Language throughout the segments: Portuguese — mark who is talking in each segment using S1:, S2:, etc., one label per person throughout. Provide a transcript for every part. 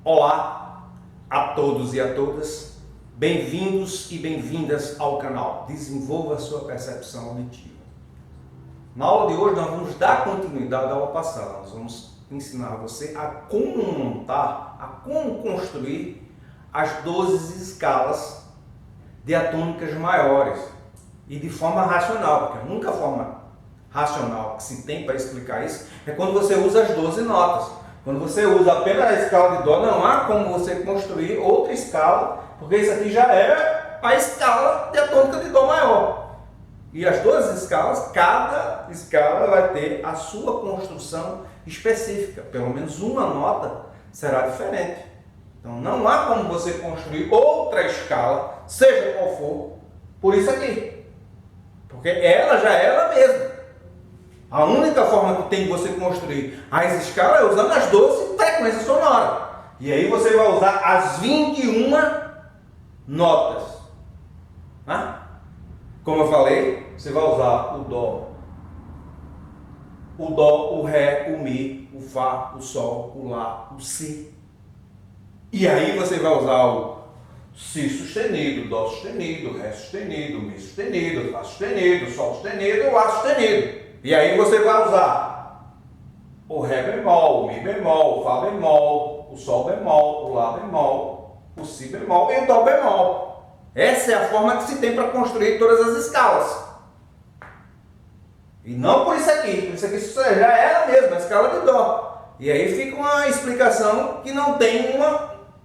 S1: Olá a todos e a todas, bem-vindos e bem-vindas ao canal Desenvolva a Sua Percepção Auditiva. Na aula de hoje nós vamos dar continuidade à aula passada, nós vamos ensinar você a como montar, a como construir as 12 escalas diatônicas maiores e de forma racional, porque a única forma racional que se tem para explicar isso é quando você usa as 12 notas. Quando você usa apenas a escala de Dó, não há como você construir outra escala, porque isso aqui já é a escala diatônica de Dó maior. E as 12 escalas, cada escala vai ter a sua construção específica. Pelo menos uma nota será diferente. Então não há como você construir outra escala, seja qual for, por isso aqui. Porque ela já é ela mesma. A única forma que tem de você construir as escalas é usando as 12 frequências sonoras. E aí você vai usar as 21 notas. Como eu falei, você vai usar o Dó, o Ré, o Mi, o Fá, o Sol, o Lá, o Si. E aí você vai usar o Si sustenido, Dó sustenido, Ré sustenido, Mi sustenido, Fá sustenido, Sol sustenido, Lá sustenido. E aí você vai usar o Ré bemol, o Mi bemol, o Fá bemol, o Sol bemol, o Lá bemol, o Si bemol e o Dó bemol. Essa é a forma que se tem para construir todas as escalas. E não por isso aqui já é ela mesma, a escala de Dó. E aí fica uma explicação que não tem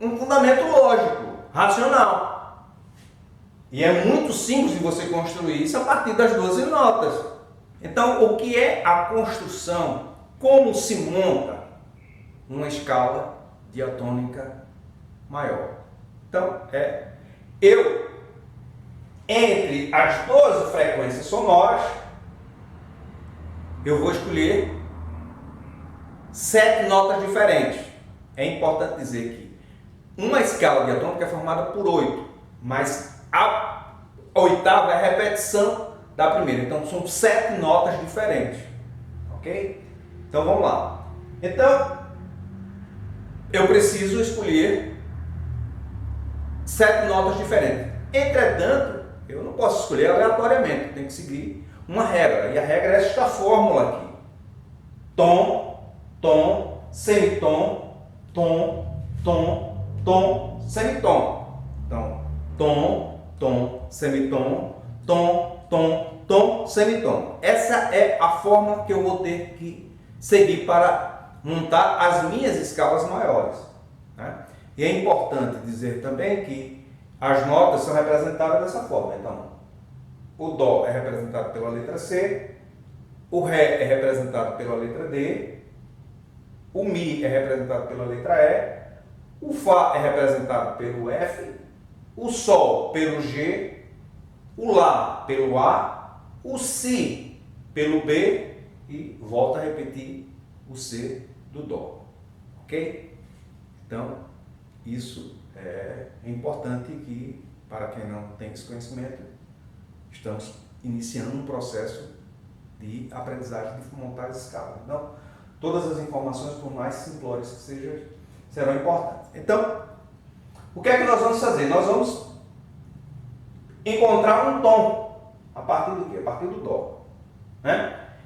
S1: um fundamento lógico, racional. E é muito simples de você construir isso a partir das 12 notas. Então, o que é a construção? Como se monta uma escala diatônica maior? Então, entre as 12 frequências sonoras, eu vou escolher 7 notas diferentes. É importante dizer que uma escala diatônica é formada por 8, mas a oitava é a repetição da primeira. Então, são 7 notas diferentes. Ok? Então, vamos lá. Então, eu preciso escolher 7 notas diferentes. Entretanto, eu não posso escolher aleatoriamente. Eu tenho que seguir uma regra. E a regra é esta fórmula aqui. Tom, tom, semitom, tom, tom, tom, semitom. Então, tom, tom, semitom, tom, tom, tom, semitom. Essa é a forma que eu vou ter que seguir para montar as minhas escalas maiores. E é importante dizer também que as notas são representadas dessa forma. Então, o Dó é representado pela letra C, o Ré é representado pela letra D, o Mi é representado pela letra E, o Fá é representado pelo F, o Sol pelo G, o Lá pelo A, o Si pelo B e volta a repetir o C do Dó. Ok? Então, isso é importante que, para quem não tem esse conhecimento, estamos iniciando um processo de aprendizagem de montar as escalas. Então, todas as informações, por mais simplórias que sejam, serão importantes. Então, o que é que nós vamos fazer? Nós vamos encontrar um tom. A partir do quê? A partir do Dó.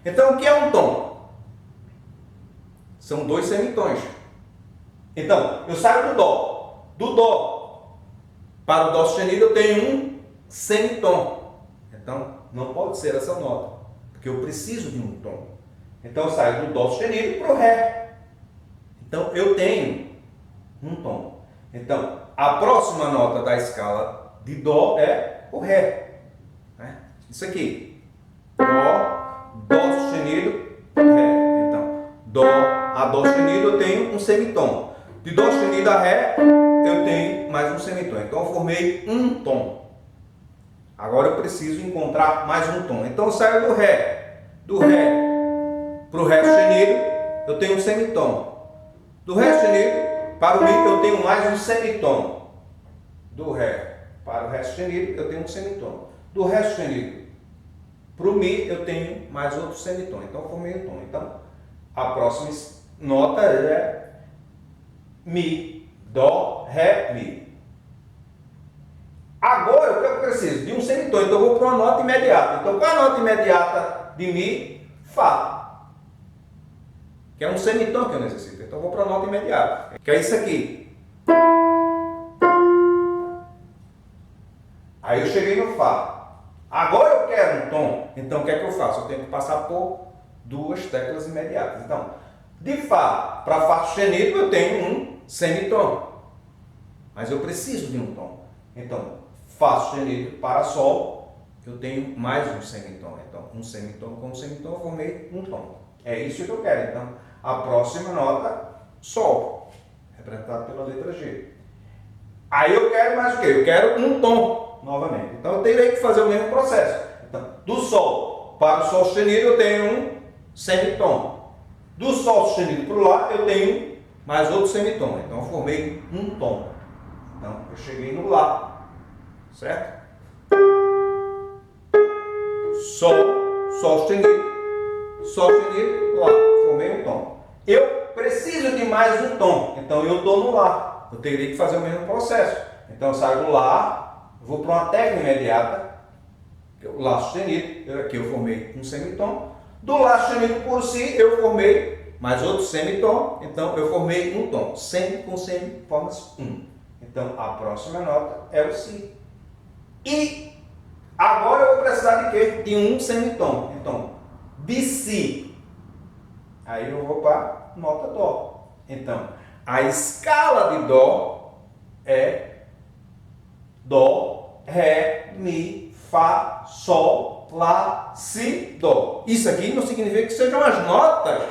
S1: Então, o que é um tom? São 2 semitons. Então, eu saio do Dó. Do Dó para o Dó sustenido eu tenho um semitom. Então, não pode ser essa nota, porque eu preciso de um tom. Então, eu saio do Dó sustenido para o Ré. Então, eu tenho um tom. Então, a próxima nota da escala de Dó é o Ré. Isso aqui. Dó sustenido, Ré. Então, a Dó sustenido eu tenho um semitom. De Dó sustenido a Ré, eu tenho mais um semitom. Então, eu formei um tom. Agora eu preciso encontrar mais um tom. Então, eu saio do Ré. Do Ré para o Ré sustenido, eu tenho um semitom. Do Ré sustenido para o Mi, eu tenho mais um semitom. Do Ré para o Ré sustenido, eu tenho um semitom. Do Ré sustenido para o Mi, eu tenho mais outro semitom. Então, eu formei um tom. Então, a próxima nota é Mi Dó, Ré, Mi. Agora, o que eu preciso? De um semitom. Então, eu vou para uma nota imediata. Então, qual é a nota imediata de Mi? Fá. Que é um semitom que eu necessito. Então, eu vou para a nota imediata. Que é isso aqui. Aí, eu cheguei no Fá. Agora, eu quero um tom. Então, o que é que eu faço? Eu tenho que passar por duas teclas imediatas. Então, de Fá para Fá sustenido, eu tenho um semitom. Mas eu preciso de um tom. Então, Fá sustenido para Sol, eu tenho mais um semitom. Então, um semitom com um semitom, eu formei um tom. É isso que eu quero. Então, a próxima nota, Sol, representado pela letra G. Aí eu quero mais o quê? Eu quero um tom, novamente. Então, eu terei que fazer o mesmo processo. Então, do Sol para o Sol sustenido, eu tenho um semitom. Do Sol sustenido para o Lá, eu tenho mais outro semitom. Então, eu formei um tom. Então, eu cheguei no Lá. Certo? Sol, Sol sustenido, Lá, formei um tom. Eu preciso de mais um tom, então eu estou no Lá. Eu teria que fazer o mesmo processo. Então eu saio do Lá, vou para uma tecla imediata, o Lá sustenido, aqui eu formei um semitom. Do Lá sustenido por Si, eu formei mais outro semitom, então eu formei um tom. Semi com semi, forma-se um. Então a próxima nota é o Si. E agora eu vou precisar de quê? De um semitom. Então, de Si. Aí eu vou para nota Dó. Então, a escala de Dó é Dó, Ré, Mi, Fá, Sol, Lá, Si, Dó. Isso aqui não significa que sejam as notas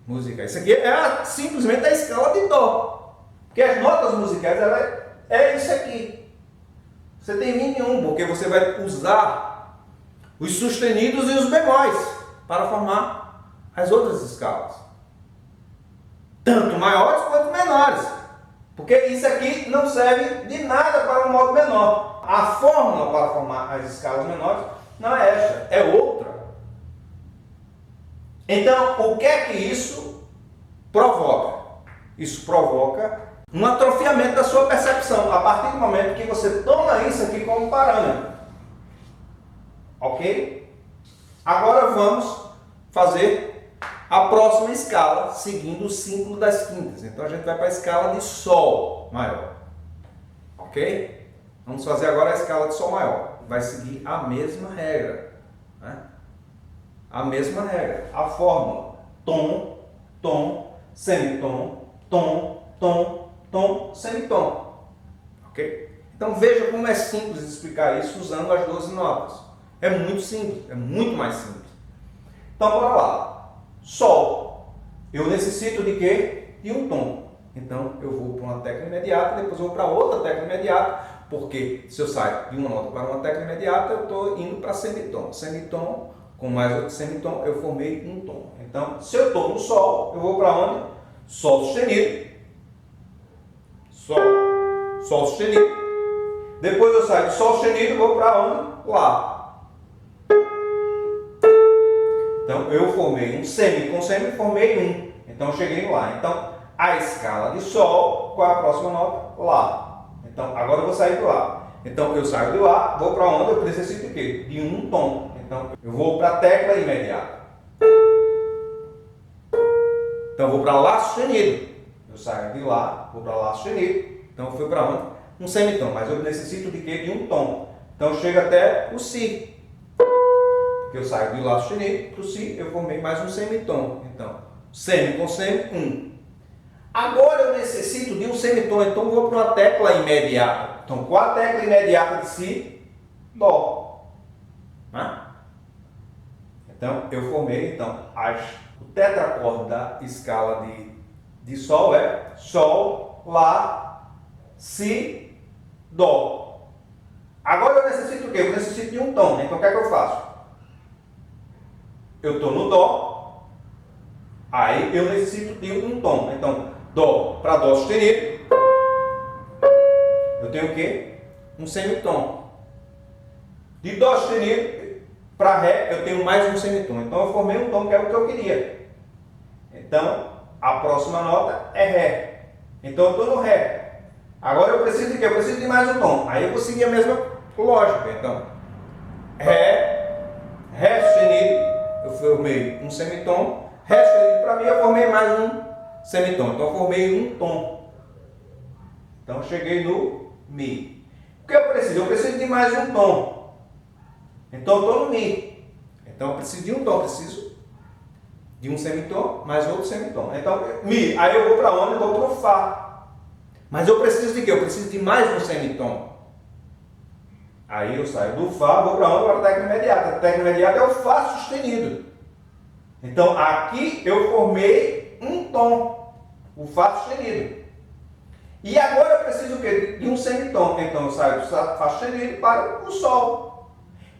S1: musicais. Isso aqui é simplesmente a escala de Dó. Porque as notas musicais é isso aqui. Você tem Mi1, porque você vai usar os sustenidos e os bemóis para formar as outras escalas. Tanto maiores quanto menores. Porque isso aqui não serve de nada para um modo menor. A fórmula para formar as escalas menores não é esta, é outra. Então, o que é que isso provoca? Isso provoca um atrofiamento da sua percepção, a partir do momento que você toma isso aqui como parâmetro. Ok? Agora vamos fazer a próxima escala, seguindo o símbolo das quintas. Então a gente vai para a escala de Sol maior. Ok? Vamos fazer agora a escala de Sol maior. Vai seguir a mesma regra. Né? A mesma regra. A fórmula: tom, tom, semitom, tom, tom, tom, semitom. Ok? Então veja como é simples explicar isso usando as 12 notas. É muito simples, é muito mais simples. Então bora lá. Sol. Eu necessito de quê? De um tom. Então eu vou para uma tecla imediata, depois eu vou para outra tecla imediata, porque se eu saio de uma nota para uma tecla imediata, eu estou indo para semitom. Semitom com mais outro semitom, eu formei um tom. Então, se eu estou no Sol, eu vou para onde? Sol sustenido. Sol, Sol sustenido. Depois eu saio do Sol sustenido e vou para onde? Lá. Então eu formei um semi com semi, formei um. Então eu cheguei no Lá. Então a escala de Sol, qual é a próxima nota? Lá. Então agora eu vou sair do Lá. Então eu saio do Lá, vou para onde? Eu preciso de quê? De um tom. Então eu vou para a tecla imediata. Então eu vou para Lá sustenido. Eu saio de Lá, vou para Lá sustenido. Então eu fui para onde? Um semitom. Mas eu necessito de quê? De um tom. Então eu chego até o Si. Porque eu saio de Lá sustenido para o Si, eu formei mais um semitom. Então, semi com semi, um. Agora eu necessito de um semitom. Então eu vou para uma tecla imediata. Então qual a tecla imediata de Si? Dó. Então eu formei o tetracorde da escala de Sol é Sol, Lá, Si, Dó. Agora eu necessito o quê? Eu necessito de um tom. Então o que é que eu faço? Eu estou no Dó, aí eu necessito de um tom. Então Dó para Dó sustenido, eu tenho o quê? Um semitom. De Dó sustenido para Ré, eu tenho mais um semitom. Então eu formei um tom que é o que eu queria. Então a próxima nota é Ré. Então eu estou no Ré. Agora eu preciso de quê? Eu preciso de mais um tom. Aí eu vou seguir a mesma lógica. Então, Ré sustenido, eu formei um semitom. Ré sustenido para mim, eu formei mais um semitom. Então eu formei um tom. Então eu cheguei no Mi. O que eu preciso? Eu preciso de mais um tom. Então eu estou no Mi. Então eu preciso de um tom, preciso de um semitom mais outro semitom. Então, Mi. Aí eu vou para onde? Eu vou para o Fá. Mas eu preciso de quê? Eu preciso de mais um semitom. Aí eu saio do Fá, vou para onde? Para a técnica imediata. A técnica imediata é o Fá sustenido. Então aqui eu formei um tom, o Fá sustenido. E agora eu preciso o quê? De um semitom. Então eu saio do Fá sustenido para o Sol.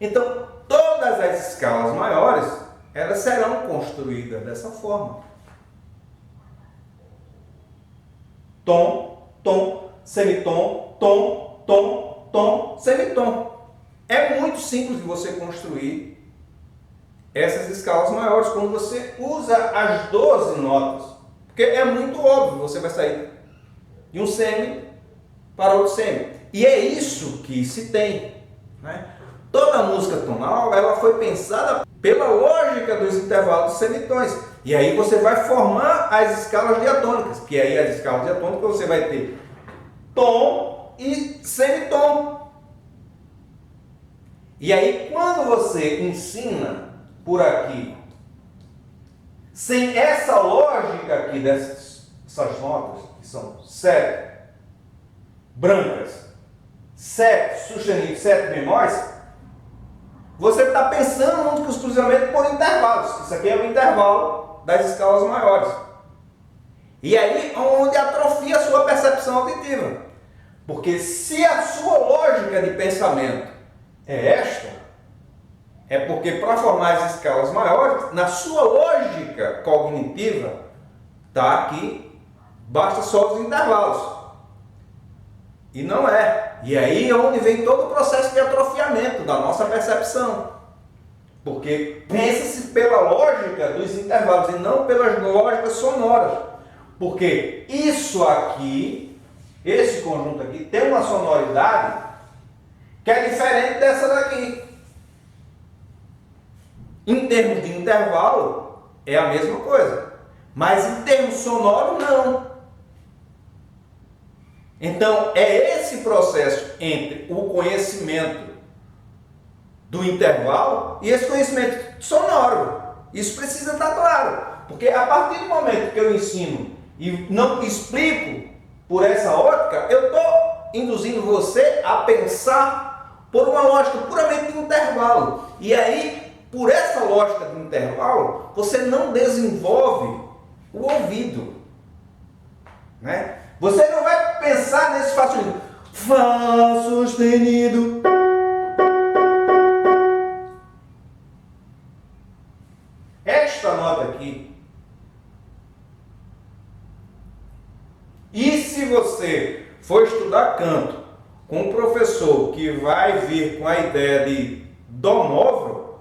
S1: Então todas as escalas maiores, elas serão construídas dessa forma. Tom, tom, semitom, tom, tom, tom, semitom. É muito simples de você construir essas escalas maiores quando você usa as 12 notas. Porque é muito óbvio, você vai sair de um semi para outro semi. E é isso que se tem, né? Toda a música tonal, ela foi pensada pela lógica dos intervalos semitons. E aí você vai formar as escalas diatônicas, que aí as escalas diatônicas você vai ter tom e semitom. E aí quando você ensina por aqui, sem essa lógica aqui dessas notas, que são 7 brancas, 7 sustenidos, 7 bemóis, você está pensando único exclusivamente por intervalos. Isso aqui é o intervalo das escalas maiores. E aí é onde atrofia a sua percepção auditiva. Porque se a sua lógica de pensamento é esta, é porque para formar as escalas maiores, na sua lógica cognitiva, está aqui, basta só os intervalos. E não é. E aí é onde vem todo o processo de atrofiamento da nossa percepção. Porque pensa-se pela lógica dos intervalos e não pelas lógicas sonoras. Porque isso aqui, esse conjunto aqui, tem uma sonoridade que é diferente dessa daqui. Em termos de intervalo, é a mesma coisa. Mas em termos sonoros, não. Então, é esse processo entre o conhecimento do intervalo e esse conhecimento sonoro. Isso precisa estar claro. Porque a partir do momento que eu ensino e não explico por essa ótica, eu estou induzindo você a pensar por uma lógica puramente de intervalo. E aí, por essa lógica de intervalo, você não desenvolve o ouvido, né? Você não vai pensar nesse Fá sustenido. Fá sustenido. Esta nota aqui. E se você for estudar canto com um professor que vai vir com a ideia de dó móvel,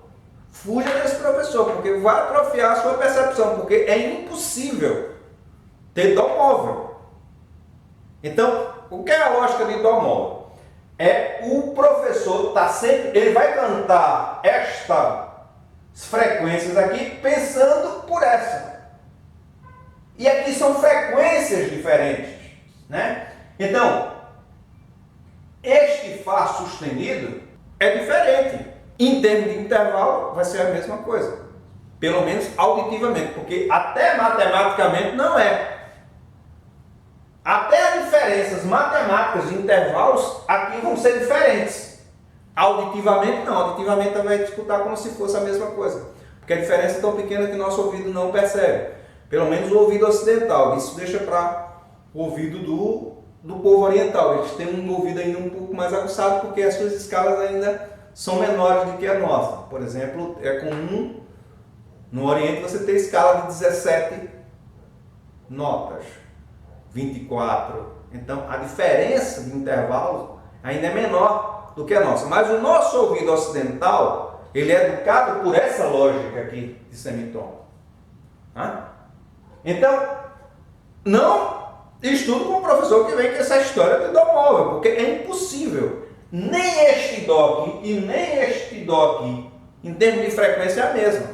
S1: fuja desse professor, porque vai atrofiar a sua percepção, porque é impossível ter dó móvel. Então, o que é a lógica de dó móvel? É o professor tá sempre, ele vai cantar estas frequências aqui pensando por essa. E aqui são frequências diferentes, né? Então, este Fá sustenido é diferente. Em termos de intervalo, vai ser a mesma coisa. Pelo menos auditivamente, porque até matematicamente não é. Até as diferenças matemáticas de intervalos aqui vão ser diferentes. Auditivamente não. Auditivamente você vai escutar como se fosse a mesma coisa. Porque a diferença é tão pequena que nosso ouvido não percebe. Pelo menos o ouvido ocidental. Isso deixa para o ouvido do povo oriental. Eles têm um ouvido ainda um pouco mais aguçado porque as suas escalas ainda são menores do que a nossa. Por exemplo, é comum no Oriente você ter escala de 17 notas. 24. Então, a diferença de intervalo ainda é menor do que a nossa. Mas o nosso ouvido ocidental, ele é educado por essa lógica aqui de semitom. Então, não estudo com um professor que vem com essa história de dó móvel, porque é impossível. Nem este dó aqui e nem este dó aqui, em termos de frequência, é a mesma.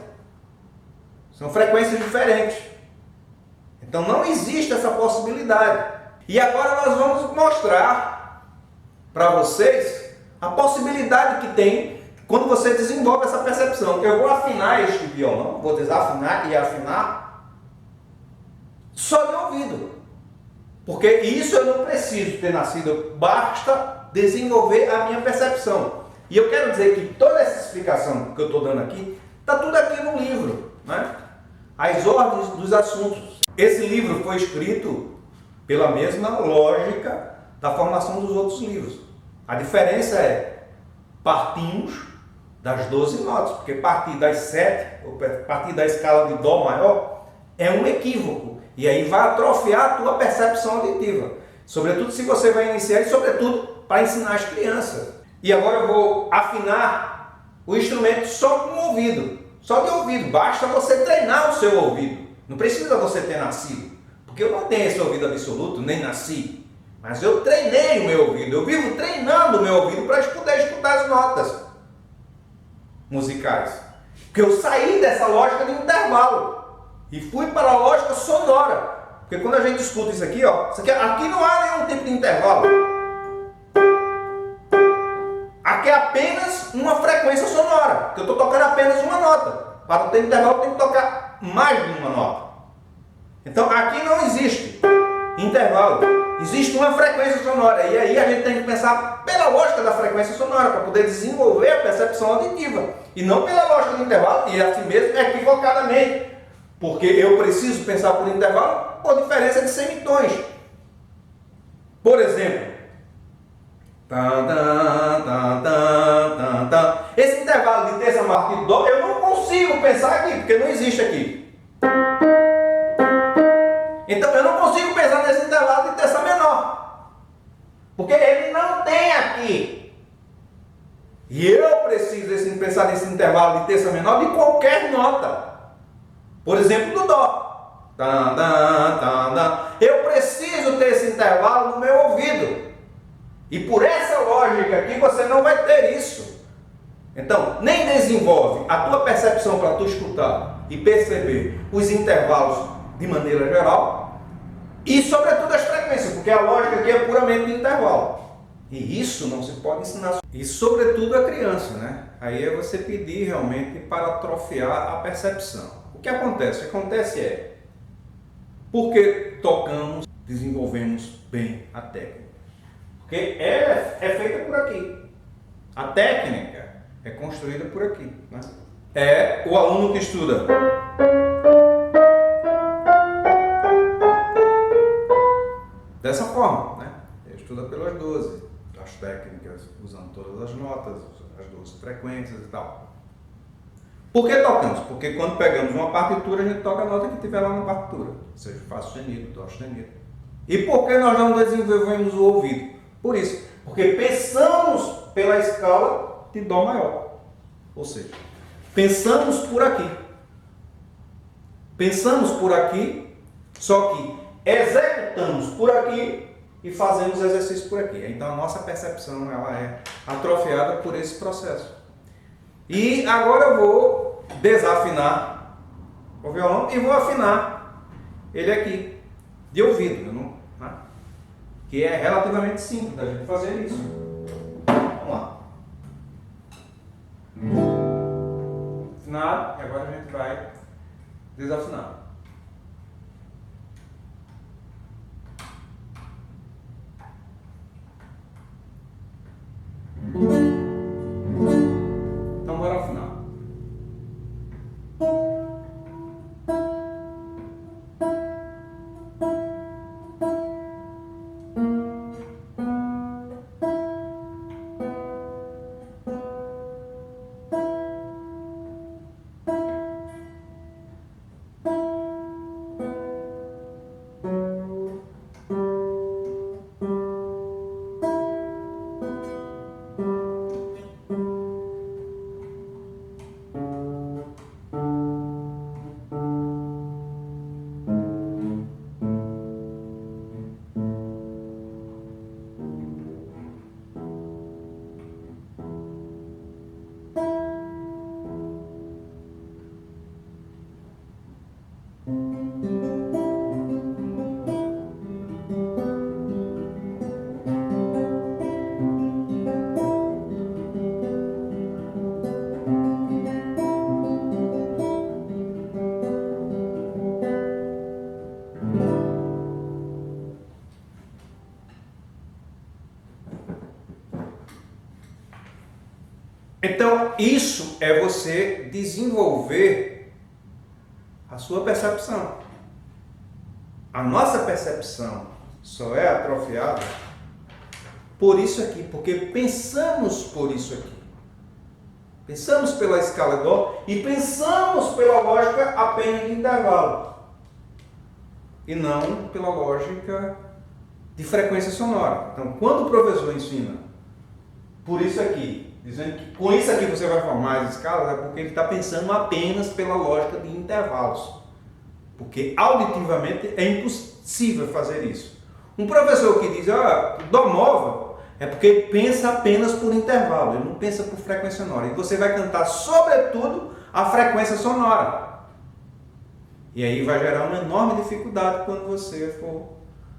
S1: São frequências diferentes. Então não existe essa possibilidade. E agora nós vamos mostrar para vocês a possibilidade que tem quando você desenvolve essa percepção. Eu vou afinar este violão, vou desafinar e afinar só de ouvido. Porque isso eu não preciso ter nascido, basta desenvolver a minha percepção. E eu quero dizer que toda essa explicação que eu estou dando aqui, está tudo aqui no livro, né? As ordens dos assuntos. Esse livro foi escrito pela mesma lógica da formação dos outros livros. A diferença é, partimos das 12 notas, porque partir das 7, ou partir da escala de Dó maior, é um equívoco. E aí vai atrofiar a tua percepção auditiva. Sobretudo se você vai iniciar e sobretudo para ensinar as crianças. E agora eu vou afinar o instrumento só com o ouvido. Só de ouvido. Basta você treinar o seu ouvido. Não precisa você ter nascido. Porque eu não tenho esse ouvido absoluto, nem nasci. Mas eu treinei o meu ouvido. Eu vivo treinando o meu ouvido para poder escutar as notas musicais. Porque eu saí dessa lógica de intervalo e fui para a lógica sonora. Porque quando a gente escuta isso aqui, ó, aqui não há nenhum tipo de intervalo. Aqui é apenas uma frequência sonora, porque eu estou tocando apenas uma nota. Para ter intervalo, eu tenho que tocar mais de uma nota. Então, aqui não existe intervalo. Existe uma frequência sonora. E aí a gente tem que pensar pela lógica da frequência sonora, para poder desenvolver a percepção auditiva. E não pela lógica do intervalo, e assim mesmo equivocadamente. Porque eu preciso pensar por intervalo por diferença de semitons. Por exemplo, esse intervalo de terça maior e dó, eu não consigo pensar aqui, porque não existe aqui. Então eu não consigo pensar nesse intervalo de terça menor, porque ele não tem aqui. E eu preciso pensar nesse intervalo de terça menor de qualquer nota. Por exemplo, do dó. Eu preciso ter esse intervalo no meu ouvido. E por essa lógica aqui você não vai ter isso. Então, nem desenvolve a tua percepção para tu escutar e perceber os intervalos de maneira geral e, sobretudo, as frequências, porque a lógica aqui é puramente de intervalo. E isso não se pode ensinar. E, sobretudo, a criança, né? Aí é você pedir realmente para atrofiar a percepção. O que acontece? O que acontece é, porque tocamos, desenvolvemos bem a técnica. Porque ela é feita por aqui. A técnica é construída por aqui, né? É o aluno que estuda dessa forma, né? Ele estuda pelas 12, as técnicas, usando todas as notas, as 12 frequências e tal. Por que tocamos? Porque quando pegamos uma partitura, a gente toca a nota que tiver lá na partitura, seja Fá sustenido, Dó sustenido. E por que nós não desenvolvemos o ouvido? Por isso, porque pensamos pela escala de Dó maior. Ou seja, pensamos por aqui. Pensamos por aqui, só que executamos por aqui e fazemos exercício por aqui. Então a nossa percepção ela é atrofiada por esse processo. E agora eu vou desafinar o violão e vou afinar ele aqui, de ouvido, né? Que é relativamente simples da gente fazer isso. Vamos lá. Afinado, e agora a gente vai desafinar. Então bora afinar. Então, isso é você desenvolver a sua percepção. A nossa percepção só é atrofiada por isso aqui, porque pensamos por isso aqui. Pensamos pela escala de Dó e pensamos pela lógica apenas de intervalo. E não pela lógica de frequência sonora. Então, quando o professor ensina por isso aqui, dizendo que com isso aqui você vai formar as escalas, é porque ele está pensando apenas pela lógica de intervalos. Porque auditivamente é impossível fazer isso. Um professor que diz, Dó móvel, é porque ele pensa apenas por intervalo, ele não pensa por frequência sonora. E você vai cantar, sobretudo, a frequência sonora. E aí vai gerar uma enorme dificuldade quando você for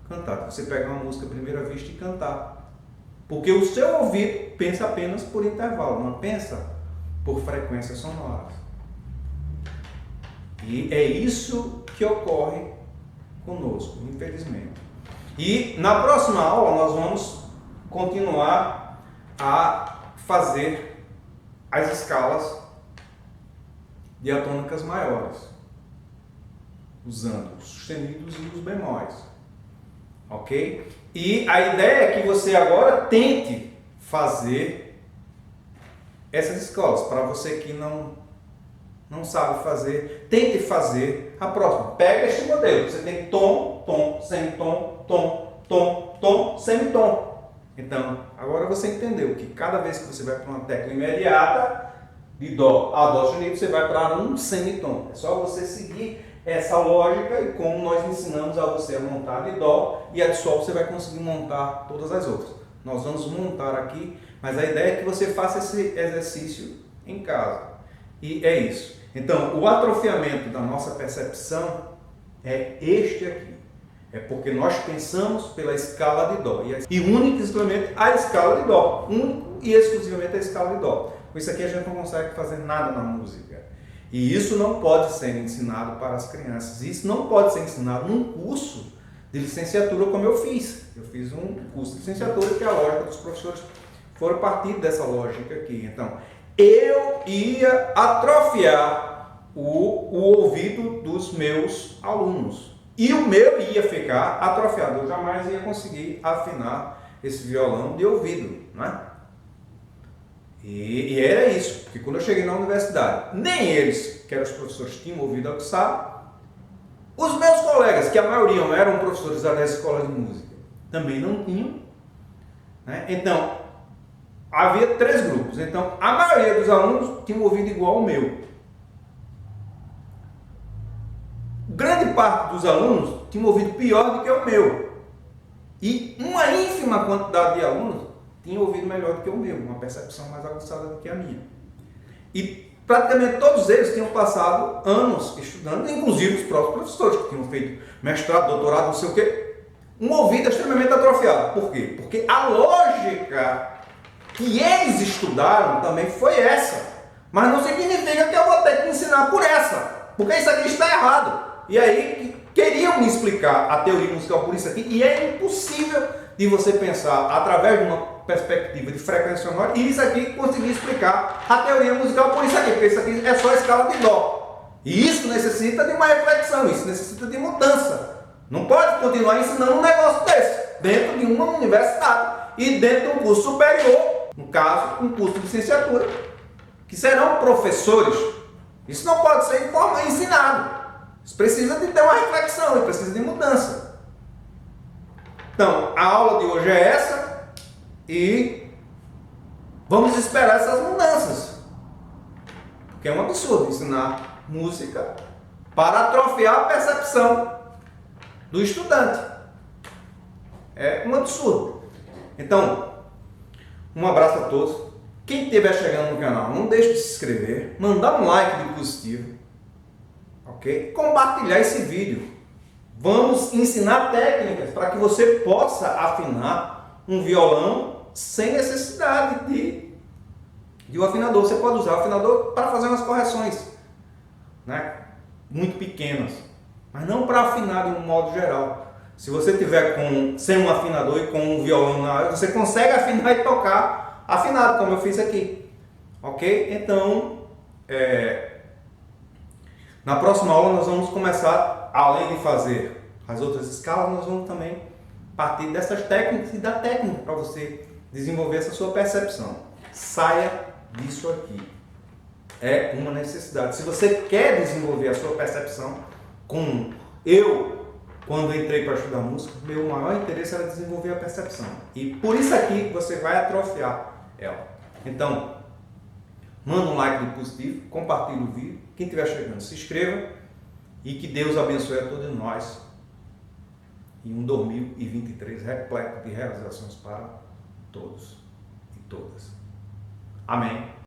S1: cantar. Você pegar uma música à primeira vista e cantar. Porque o seu ouvido pensa apenas por intervalo, não pensa por frequência sonora. E é isso que ocorre conosco, infelizmente. E na próxima aula nós vamos continuar a fazer as escalas diatônicas maiores, usando os sustenidos e os bemóis, ok? E a ideia é que você agora tente fazer essas escalas. Para você que não sabe fazer, tente fazer a próxima. Pega este modelo, você tem tom, tom, semitom, tom, tom, tom, semitom. Então, agora você entendeu que cada vez que você vai para uma tecla imediata, de Dó a Dó sustenido, você vai para um semitom. É só você seguir essa lógica e como nós ensinamos a você a montar de Dó e a de Sol, você vai conseguir montar todas as outras. Nós vamos montar aqui, mas a ideia é que você faça esse exercício em casa. E é isso. Então, o atrofiamento da nossa percepção é este aqui. É porque nós pensamos pela escala de Dó. E única e exclusivamente a escala de Dó. Único e exclusivamente a escala de Dó. Com isso aqui a gente não consegue fazer nada na música. E isso não pode ser ensinado para as crianças. Isso não pode ser ensinado num curso de licenciatura como eu fiz. Eu fiz um curso de licenciatura que a lógica dos professores foram partir dessa lógica aqui. Então, eu ia atrofiar o ouvido dos meus alunos. E o meu ia ficar atrofiado. Eu jamais ia conseguir afinar esse violão de ouvido, né? E era isso, porque quando eu cheguei na universidade, nem eles, que eram os professores, tinham ouvido aguçado. Os meus colegas, que a maioria eram professores da escola de música, também não tinham, né? Então, havia 3 grupos. Então, a maioria dos alunos tinha um ouvido igual ao meu. Grande parte dos alunos tinha um ouvido pior do que o meu. E uma ínfima quantidade de alunos tinha um ouvido melhor do que o meu, uma percepção mais aguçada do que a minha. E praticamente todos eles tinham passado anos estudando, inclusive os próprios professores que tinham feito mestrado, doutorado, não sei o quê. Um ouvido extremamente atrofiado. Por quê? Porque a lógica que eles estudaram também foi essa. Mas não significa que eu vou ter que ensinar por essa, porque isso aqui está errado. E aí queriam me explicar a teoria musical por isso aqui, e é impossível de você pensar através de uma perspectiva de frequência sonora e isso aqui conseguir explicar a teoria musical por isso aqui, porque isso aqui é só a escala de Dó. E isso necessita de uma reflexão, isso necessita de mudança. Não pode continuar ensinando um negócio desse dentro de uma universidade e dentro de um curso superior, no caso, um curso de licenciatura, que serão professores. Isso não pode ser ensinado. Isso precisa de ter uma reflexão, isso precisa de mudança. Então, a aula de hoje é essa e vamos esperar essas mudanças. Porque é um absurdo ensinar música para atrofiar a percepção do estudante. É um absurdo. Então, um abraço a todos. Quem estiver chegando no canal, não deixe de se inscrever, mandar um like de positivo, ok? Compartilhar esse vídeo. Vamos ensinar técnicas para que você possa afinar um violão sem necessidade de um afinador. Você pode usar o afinador para fazer umas correções, né? Muito pequenas, mas não para afinar de um modo geral. Se você tiver sem um afinador e com um violão na área, você consegue afinar e tocar afinado, como eu fiz aqui. Ok? Então, na próxima aula nós vamos começar, além de fazer as outras escalas, nós vamos também partir dessas técnicas e da técnica para você desenvolver essa sua percepção. Saia disso aqui. É uma necessidade. Se você quer desenvolver a sua percepção, como quando entrei para estudar música, meu maior interesse era desenvolver a percepção. E por isso aqui você vai atrofiar ela. Então, manda um like do positivo, compartilhe o vídeo. Quem estiver chegando, se inscreva. E que Deus abençoe a todos nós em um 2023 repleto de realizações para todos e todas. Amém.